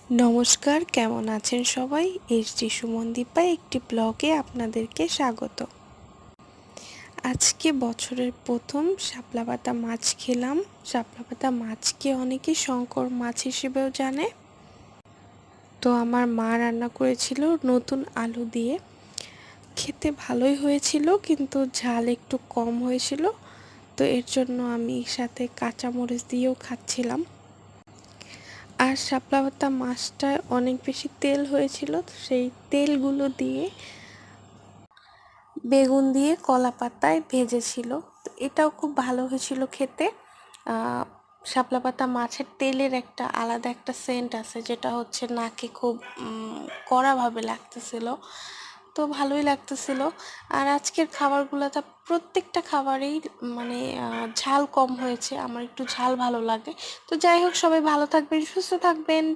নমস্কার, কেমন আছেন সবাই? এইচডি সুমনদীপা একটি ব্লগে আপনাদেরকে স্বাগত। আজকে বছরের প্রথম শাপলা পাতা মাছ খেলাম। শাপলা পাতা মাছকে অনেকে শঙ্কর মাছ হিসেবেও জানে। তো আমার মা রান্না করেছিল নতুন আলু দিয়ে। খেতে ভালোই হয়েছিল, কিন্তু ঝাল একটু কম হয়েছিল। তো এর জন্য আমি সাথে কাঁচামরিচ দিয়েও খাচ্ছিলাম। আর শাপলা পাতা মাছটায় অনেক বেশি তেল হয়েছিল, তো সেই তেলগুলো দিয়ে বেগুন দিয়ে কলা পাতায় ভেজেছিল। তো এটাও খুব ভালো হয়েছিল খেতে। শাপলা পাতা মাছের তেলের একটা আলাদা একটা সেন্ট আছে, যেটা হচ্ছে নাকে খুব কড়াভাবে লাগতেছিল। তো ভালোই লাগতেছিল। আর আজকের খাবারগুলোতে প্রত্যেকটা খাবারেই মানে ঝাল কম হয়েছে। আমার একটু ঝাল ভালো লাগে। তো যাই হোক, সবাই ভালো থাকবেন, সুস্থ থাকবেন।